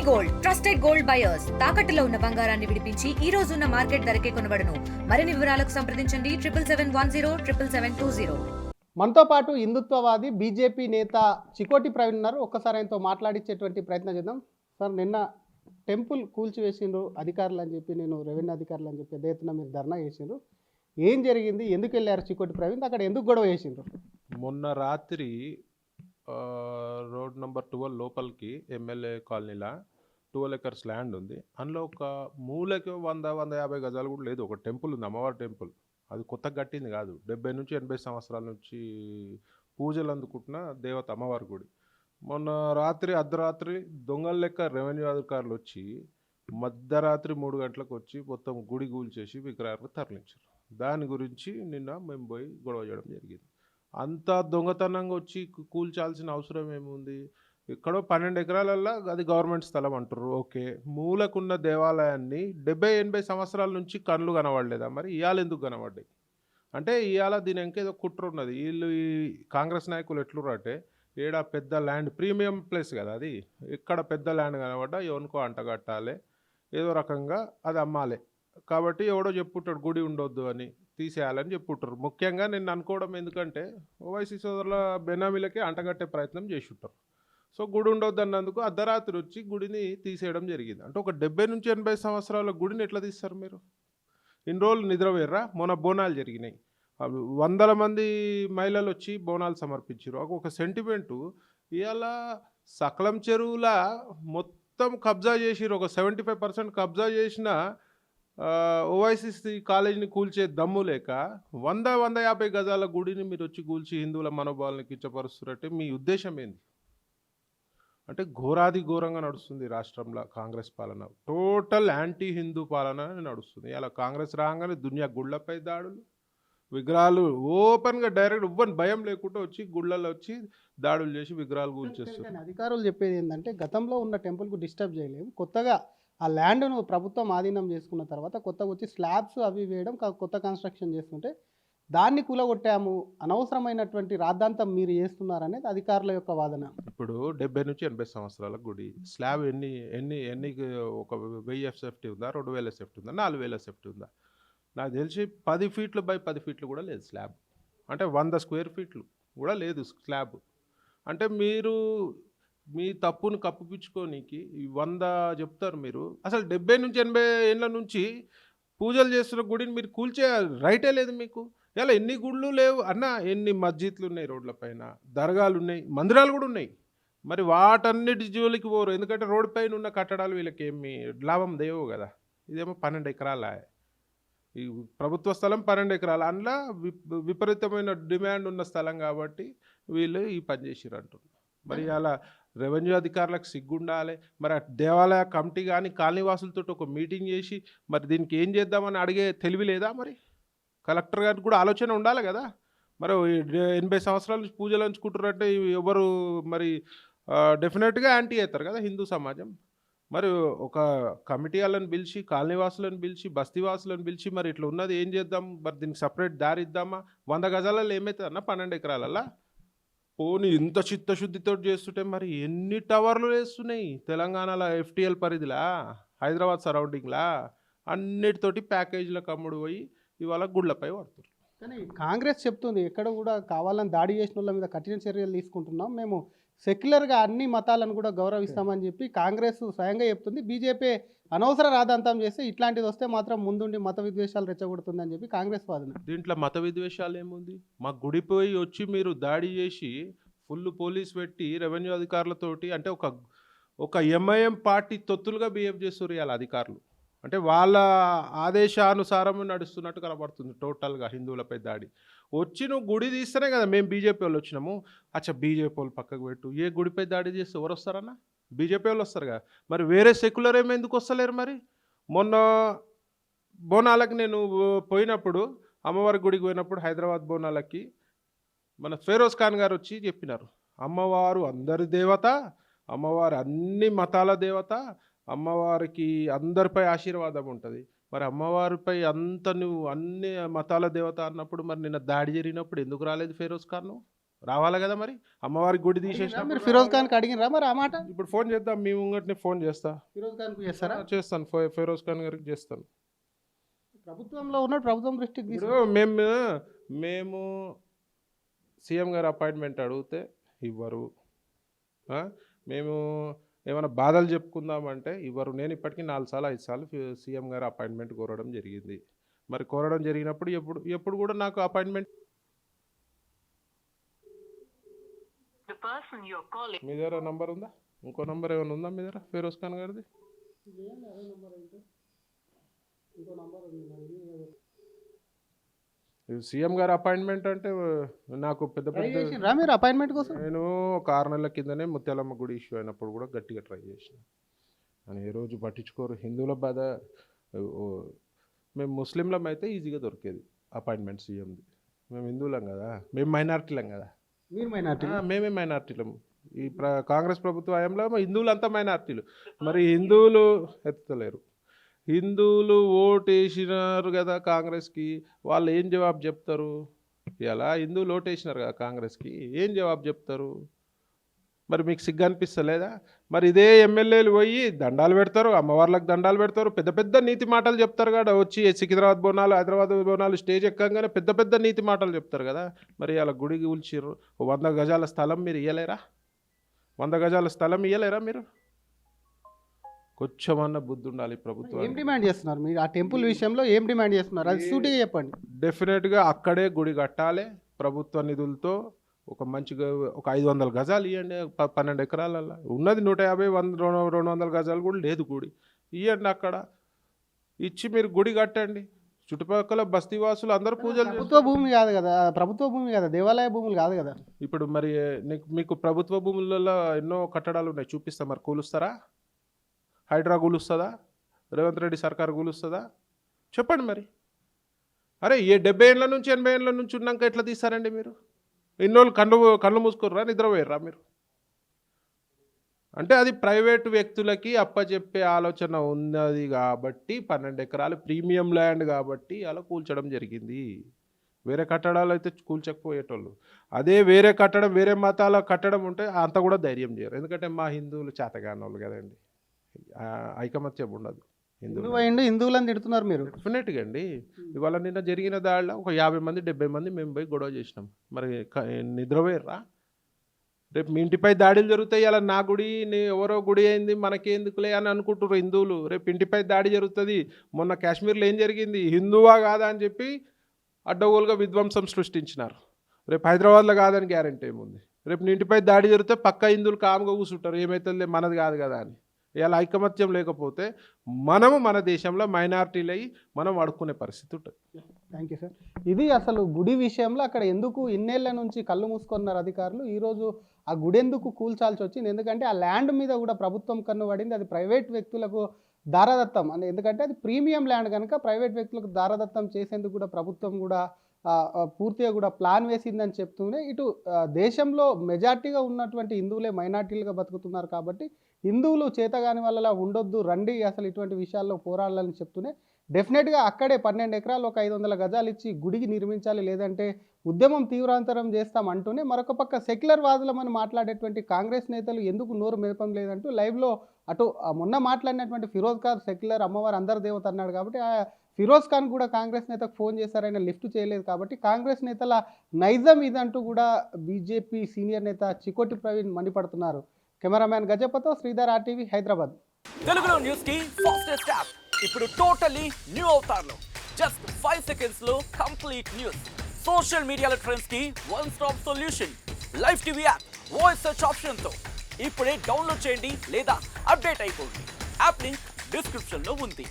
Gold trusted gold buyers తాకట్టులో ఉన్న బంగారాన్ని విడిపించి ఈ రోజు ఉన్న మార్కెట్ ధరకే కొనబడును. మరిన్ని వివరాలకు సంప్రదించండి 7771077720. మనతో పాటు హిందుత్వవాది బీజేపీ నేత చికోటి ప్రవీణ్ ఉన్నారు. ఒక్కసారి ఆయనతో మాట్లాడించేటువంటి ప్రయత్నం చేద్దాం. సార్, నిన్న టెంపుల్ కూల్చివేసిండ్రు అధికారులు అని చెప్పి, నేను రెవెన్యూ అధికారులు అని చెప్పి పెద్ద ఎత్తున మీరు ధర్నా చేసిండ్రు. ఏం జరిగింది? ఎందుకు వెళ్ళారు చికోటి ప్రవీణ్? అక్కడ ఎందుకు గొడవ చేసిండ్రు? మొన్న రాత్రి రోడ్ నెంబర్ 12 లోపలికి ఎమ్మెల్యే కాలనీలా 12 ఎకర్స్ ల్యాండ్ ఉంది. అందులో ఒక మూలకి 100-150 గజాలు కూడా లేదు. ఒక టెంపుల్ ఉంది, అమ్మవారి టెంపుల్. అది కొత్తగా కట్టింది కాదు, 70 నుంచి 80 సంవత్సరాల నుంచి పూజలు అందుకుంటున్న దేవత అమ్మవారి గుడి. మొన్న రాత్రి అర్ధరాత్రి దొంగల లెక్క రెవెన్యూ అధికారులు వచ్చి మధ్యరాత్రి 3 గంటలకు వచ్చి మొత్తం గుడి కూల్చేసి విగ్రహాలకు తరలించారు. దాని గురించి నిన్న మేము పోయి గొడవ చేయడం జరిగింది. అంత దొంగతనంగా వచ్చి కూల్చాల్సిన అవసరం ఏముంది? ఎక్కడో 12 ఎకరాలల్లో అది గవర్నమెంట్ స్థలం అంటారు, ఓకే. మూలకున్న దేవాలయాన్ని 70-80 సంవత్సరాల నుంచి కళ్ళు కనబడలేదా? మరి ఇవాళ ఎందుకు కనబడ్డాయి అంటే, ఇవాళ దీని ఇంకేదో కుట్ర ఉన్నది. వీళ్ళు ఈ కాంగ్రెస్ నాయకులు ఎట్లుర్రంటే, ఏడ పెద్ద ల్యాండ్ ప్రీమియం ప్లేస్ కదా అది, ఎక్కడ పెద్ద ల్యాండ్ కనబడ్డా ఎవరికో అంటగట్టాలి, ఏదో రకంగా అది అమ్మాలి. కాబట్టి ఎవడో చెప్పుంటాడు గుడి ఉండొద్దు అని, తీసేయాలని చెప్పుంటారు. ముఖ్యంగా నేను అనుకోవడం ఎందుకంటే, ఓవైసీ సోదరుల బెనామీలకే అంటగట్టే ప్రయత్నం చేసి ఉంటారు. సో గుడి ఉండొద్దు అన్నందుకు అర్ధరాత్రి వచ్చి గుడిని తీసేయడం జరిగింది. అంటే ఒక 70 నుంచి 80 సంవత్సరాల గుడిని ఎట్లా తీస్తారు మీరు? ఇన్ని రోజులు నిద్రపోయారా? మొన్న బోనాలు జరిగినాయి, వందల మంది మహిళలు వచ్చి బోనాలు సమర్పించారు. ఒక సెంటిమెంటు. ఇవాళ సకలం చెరువుల మొత్తం కబ్జా చేసిరు. ఒక 75% కబ్జా చేసిన ఓవైసీ కాలేజీని కూల్చే దమ్ము లేక 100-150 గజాల గుడిని మీరు వచ్చి కూల్చి హిందువుల మనోభావాలను కించపరుస్తున్నట్టే మీ ఉద్దేశం ఏంది? అంటే ఘోరాది ఘోరంగా నడుస్తుంది రాష్ట్రంలో కాంగ్రెస్ పాలన. టోటల్ యాంటీ హిందూ పాలన నడుస్తుంది. ఇలా కాంగ్రెస్ రాగానే దునియా గుళ్ళపై దాడులు, విగ్రహాలు ఓపెన్గా డైరెక్ట్ ఇవ్వని భయం లేకుండా వచ్చి గుళ్ళల్లో వచ్చి దాడులు చేసి విగ్రహాలు కూల్చేస్తారు. అధికారులు చెప్పేది ఏంటంటే, గతంలో ఉన్న టెంపుల్కు డిస్టర్బ్ చేయలేము, కొత్తగా ఆ ల్యాండ్ను ప్రభుత్వం ఆధీనం చేసుకున్న తర్వాత కొత్తగా వచ్చి స్లాబ్స్ అవి వేయడం, కొత్త కన్స్ట్రక్షన్ చేస్తుంటే దాన్ని కూలగొట్టాము, అనవసరమైనటువంటి రాద్ధాంతం మీరు చేస్తున్నారనేది అధికారుల యొక్క వాదన. ఇప్పుడు 70 నుంచి 80 సంవత్సరాల గుడి స్లాబ్ ఎన్ని ఎన్ని ఎన్ని ఒక 1000 ఎస్ఎఫ్టీ ఉందా, 2000 ఎస్ఎఫ్టీ ఉందా, 4000 ఎస్ఎఫ్టీ ఉందా? నాకు తెలిసి 10 ఫీట్లు బై 10 ఫీట్లు కూడా లేదు స్లాబ్. అంటే 100 స్క్వేర్ ఫీట్లు కూడా లేదు స్లాబ్. అంటే మీరు మీ తప్పును కప్పిపుచ్చుకోనికి 100 చెప్తారు మీరు. అసలు 70 నుంచి 80 ఏళ్ళ నుంచి పూజలు చేస్తున్న గుడిని మీరు కూల్చే రైటే లేదు మీకు. ఇలా ఎన్ని గుళ్ళు లేవు అన్న, ఎన్ని మస్జిద్లు ఉన్నాయి రోడ్ల పైన, దర్గాలు ఉన్నాయి, మందిరాలు కూడా ఉన్నాయి. మరి వాటన్నిటి జోలికి పోరు, ఎందుకంటే రోడ్డు పైన ఉన్న కట్టడాలు వీళ్ళకి ఏమి లాభం దేవు కదా. ఇదేమో 12 ఎకరాల ఈ ప్రభుత్వ స్థలం, 12 ఎకరాలు. అందులో విపరీతమైన డిమాండ్ ఉన్న స్థలం కాబట్టి వీళ్ళు ఈ పని చేసిరు అంటున్నారు. మరి అలా రెవెన్యూ అధికారులకు సిగ్గుండాలి. మరి దేవాలయ కమిటీ కానీ కాలనీవాసులతో ఒక మీటింగ్ చేసి మరి దీనికి ఏం చేద్దామని అడిగే తెలివి లేదా? మరి కలెక్టర్ గారికి కూడా ఆలోచన ఉండాలి కదా. మరి 80 సంవత్సరాల నుంచి పూజలు అంచుకుంటారంటే ఎవరు మరి డెఫినెట్గా యాంటీ అవుతారు కదా హిందూ సమాజం. మరి ఒక కమిటీ వాళ్ళని పిలిచి, కాలనీవాసులను పిలిచి, బస్తీవాసులను పిలిచి మరి ఇట్లా ఉన్నది ఏం చేద్దాం, మరి దీనికి సపరేట్ దారి ఇద్దామా? 100 గజాలలో ఏమవుతుంది అన్న 12 ఎకరాలల్లా? పోనీ ఇంత చిత్తశుద్ధితో చేస్తుంటే మరి ఎన్ని టవర్లు వేస్తున్నాయి తెలంగాణలో, ఎఫ్టీఎల్ పరిధిలా, హైదరాబాద్ సరౌండింగ్లా, అన్నిటితోటి ప్యాకేజీలకు అమ్ముడు పోయి ఇవాళ గుళ్ళపై పడుతున్నారు. కానీ కాంగ్రెస్ చెప్తుంది, ఎక్కడ కూడా కావాలని దాడి చేసిన వాళ్ళ మీద కఠిన చర్యలు తీసుకుంటున్నాం, మేము సెక్యులర్గా అన్ని మతాలను కూడా గౌరవిస్తామని చెప్పి కాంగ్రెస్ స్వయంగా చెప్తుంది. బీజేపీ అనవసర రాద్ధాంతం చేస్తే ఇట్లాంటిది వస్తే మాత్రం ముందుండి మత విద్వేషాలు రెచ్చగొడుతుందని చెప్పి కాంగ్రెస్ వాదన. దీంట్లో మత విద్వేషాలు ఏముంది? మా గుడిపోయి వచ్చి మీరు దాడి చేసి ఫుల్ పోలీస్ పెట్టి రెవెన్యూ అధికారులతోటి, అంటే ఒక ఎంఐఎం పార్టీ తొత్తులుగా బిహేవ్ చేస్తారు ఇవాళ అధికారులు. అంటే వాళ్ళ ఆదేశానుసారం నడుస్తున్నట్టు కనబడుతుంది టోటల్గా హిందువులపై దాడి. వచ్చి నువ్వు గుడి తీస్తేనే కదా మేము బీజేపీ వాళ్ళు వచ్చినాము. అచ్చా, బీజేపీ వాళ్ళు పక్కకు పెట్టు, ఏ గుడిపై దాడి చేస్తే ఎవరు వస్తారన్నా? బీజేపీ వాళ్ళు వస్తారు కదా. మరి వేరే సెక్యులర్ ఏమి ఎందుకు వస్తలేరు? మరి మొన్న బోనాలకి నేను పోయినప్పుడు, అమ్మవారి గుడికి పోయినప్పుడు హైదరాబాద్ బోనాలకి మన ఫెరోజ్ ఖాన్ గారు వచ్చి చెప్పినారు, అమ్మవారు అందరి దేవత, అమ్మవారు అన్ని మతాల దేవత, అమ్మవారికి అందరిపై ఆశీర్వాదం ఉంటుంది. మరి అమ్మవారిపై అంత నువ్వు అన్ని మతాల దేవత అన్నప్పుడు మరి నిన్న దాడి జరిగినప్పుడు ఎందుకు రాలేదు ఫెరోజ్ ఖాన్? రావాలి కదా మరి, అమ్మవారికి గుడి తీసేసిన మీరు ఫిరోజ్ ఖాన్కి అడిగినరా మరి ఆ మాట? ఇప్పుడు ఫోన్ చేద్దాం, మీ ముంగట్నే ఫోన్ చేస్తా. ఫిరోజ్ ఖాన్కి చేస్తారా? చేస్తాను, ఫిరోజ్ ఖాన్ గారికి చేస్తాను. ప్రభుత్వంలో ఉన్న ప్రభుత్వం దృష్టికి ఇప్పుడు మేము సీఎం గారు అపాయింట్మెంట్ అడిగితే ఇవ్వరు, మేము ఏమైనా బాధలు చెప్పుకుందామంటే ఇవ్వరు. నేను ఇప్పటికీ 4 సార్లు 5 సార్లు సీఎం గారు అపాయింట్మెంట్ కోరడం జరిగింది. మరి కోరడం జరిగినప్పుడు ఎప్పుడు కూడా నాకు అపాయింట్మెంట్. మీ దగ్గర నంబర్ ఉందా? ఇంకో నంబర్ ఏమైనా ఉందా మీ దగ్గర ఫిరోజ్ ఖాన్ గారిది? సీఎం గారు అపాయింట్మెంట్ అంటే నాకు పెద్ద పెద్ద మీరు అపాయింట్మెంట్ కోసం నేను ఒక 6 నెలల కిందనే ముత్యాలమ్మ గుడి ఇష్యూ అయినప్పుడు కూడా గట్టిగా ట్రై చేసిన. అని ఏ రోజు పట్టించుకోరు. హిందువుల బాధ, మేము ముస్లింలం అయితే ఈజీగా దొరికేది అపాయింట్మెంట్ సీఎంది. మేము హిందువులం కదా, మేము మైనారిటీలం కదా. మీరు మైనారిటీ? మేమే మైనారిటీలం. ఈ కాంగ్రెస్ ప్రభుత్వ హయాంలో హిందువులు అంతా మైనారిటీలు. మరి హిందువులు ఎత్తలేరు. హిందువులు ఓటు వేసినారు కదా కాంగ్రెస్కి, వాళ్ళు ఏం జవాబు చెప్తారు? ఇలా హిందువులు ఓటు వేసినారు కదా కాంగ్రెస్కి, ఏం జవాబు చెప్తారు? మరి మీకు సిగ్గు అనిపిస్తలేదా? మరి ఇదే ఎమ్మెల్యేలు పోయి దండాలు పెడతారు, అమ్మవార్లకు దండాలు పెడతారు, పెద్ద పెద్ద నీతి మాటలు చెప్తారు కదా. వచ్చి సికింద్రాబాద్ బోనాలు, హైదరాబాద్ బోనాలు స్టేజ్ ఎక్కగానే పెద్ద పెద్ద నీతి మాటలు చెప్తారు కదా. మరి అలా గుడికి కూల్చిర్రు. 100 గజాల స్థలం మీరు ఇయ్యలేరా? 100 గజాల స్థలం ఇయ్యలేరా మీరు? కొంచెమన్నా బుద్ధి ఉండాలి ప్రభుత్వం. ఏం డిమాండ్ చేస్తున్నారు మీరు ఆ టెంపుల్ విషయంలో? ఏం డిమాండ్ చేస్తున్నారు అది సూటిగా చెప్పండి. డెఫినెట్గా అక్కడే గుడి కట్టాలి ప్రభుత్వ నిధులతో. ఒక మంచిగా ఒక 500 గజాలు ఇవ్వండి. 12 ఎకరాలలో ఉన్నది 150, 100, 200 గజాలు కూడా లేదు గుడి. ఇవ్వండి, అక్కడ ఇచ్చి మీరు గుడి కట్టండి. చుట్టుపక్కల బస్తీవాసులు అందరూ పూజలు. ప్రభుత్వ భూమి కాదు కదా, ప్రభుత్వ భూమి కదా, దేవాలయ భూములు కాదు కదా. ఇప్పుడు మరి మీకు ప్రభుత్వ భూములలో ఎన్నో కట్టడాలు ఉన్నాయి, చూపిస్తా. మరి కూలుస్తారా? హైడ్రా కూలుస్తుందా? రేవంత్ రెడ్డి సర్కార్ కూలుస్తుందా? చెప్పండి మరి. అరే 70 ఏళ్ళ నుంచి 80 ఏళ్ళ నుంచి ఉన్నాక ఎట్లా తీస్తారండి మీరు? ఇన్నోళ్ళు కళ్ళు మూసుకోర్రా, నిద్రపోయారా మీరు? అంటే అది ప్రైవేటు వ్యక్తులకి అప్పచెప్పే ఆలోచన ఉన్నది కాబట్టి 12 ఎకరాలు ప్రీమియం ల్యాండ్ కాబట్టి అలా కూల్చడం జరిగింది. వేరే కట్టడాలు అయితే కూల్చకపోయేటోళ్ళు. అదే వేరే కట్టడం, వేరే మతాల కట్టడం ఉంటే అంత కూడా ధైర్యం చేయరు. ఎందుకంటే మా హిందువులు చేతగాని వాళ్ళు కదండి, ఐకమత్యం ఉండదు. హిందువులను తిడుతున్నారు మీరు. డెఫినెట్గా అండి. ఇవాళ నిన్న జరిగిన దాడిలో ఒక 50 మంది 70 మంది మేము పోయి గొడవ చేసినాం. మరి నిద్రపోయారా? రేపు మీ ఇంటిపై దాడులు జరుగుతాయి. అలా నా గుడి ఎవరో గుడి అయింది మనకేందుకులే అని అనుకుంటున్నారు హిందువులు. రేపు ఇంటిపై దాడి జరుగుతుంది. మొన్న కాశ్మీర్లో ఏం జరిగింది? హిందువా కాదా అని చెప్పి అడ్డగోలుగా విధ్వంసం సృష్టించినారు. రేపు హైదరాబాద్లో కాదని గ్యారెంటీ ఏముంది? రేపు నీ ఇంటిపై దాడి జరిగితే పక్క హిందువులు కాముగా కూర్చుంటారు, ఏమైతే మనది కాదు కదా అని. ఇలా ఐకమత్యం లేకపోతే మనము మన దేశంలో మైనారిటీలు అయ్యి మనం అడుక్కునే పరిస్థితి ఉంటుంది. Thank you sir. ఇది అసలు గుడి విషయంలో అక్కడ ఎందుకు ఇన్నేళ్ల నుంచి కళ్ళు మూసుకున్నారు అధికారులు, ఈరోజు ఆ గుడి ఎందుకు కూల్చాల్సి వచ్చింది? ఎందుకంటే ఆ ల్యాండ్ మీద కూడా ప్రభుత్వం కన్ను పడింది. అది ప్రైవేట్ వ్యక్తులకు దారదత్తం అని, ఎందుకంటే అది ప్రీమియం ల్యాండ్ కనుక ప్రైవేట్ వ్యక్తులకు దారదత్తం చేసేందుకు కూడా ప్రభుత్వం కూడా పూర్తిగా కూడా ప్లాన్ వేసిందని చెప్తూనే ఇటు దేశంలో మెజార్టీగా ఉన్నటువంటి హిందువులే మైనార్టీలుగా బతుకుతున్నారు కాబట్టి హిందువులు చేతగాని వాళ్ళలా ఉండొద్దు, రండి అసలు ఇటువంటి విషయాల్లో పోరాడాలని చెప్తూనే డెఫినెట్గా అక్కడే 12 ఎకరాలు ఒక 500 గజాలు ఇచ్చి గుడికి నిర్మించాలి, లేదంటే ఉద్యమం తీవ్రాంతరం చేస్తాం అంటూనే మరొక పక్క సెక్యులర్ వాదులమని మాట్లాడేటువంటి కాంగ్రెస్ నేతలు ఎందుకు నోరు మెదపం లేదంటూ లైవ్లో అటు మొన్న మాట్లాడినటువంటి ఫిరోజ్ ఖాన్ సెక్యులర్ అమ్మవారు అందరి దేవత అన్నాడు కాబట్టి ఫిరోజ్ ఖాన్ కూడా కాంగ్రెస్ నేతకు ఫోన్ చేశారైనా లిఫ్ట్ చేయలేదు కాబట్టి కాంగ్రెస్ నేతల నైజం ఇదంటూ కూడా బీజేపీ సీనియర్ నేత చికోటి ప్రవీణ్ మండిపడుతున్నారు. కెమెరామ్యాన్ గజపతో శ్రీధర్, RTV, హైదరాబాద్. తెలుగులో న్యూస్ కి ఫాస్టెస్ట్ యాప్ ఇప్పుడు టోటలీ న్యూ అవతార్లో జస్ట్ 5 సెకండ్స్ లో కంప్లీట్ న్యూస్. సోషల్ మీడియాలో ట్రెండ్స్ కి one stop solution. Live TV app voice search option తో ఇప్పుడే డౌన్లోడ్ చేయండి లేదా అప్డేట్ అయిపోండి. యాప్ లింక్ డిస్క్రిప్షన్ లో ఉంది.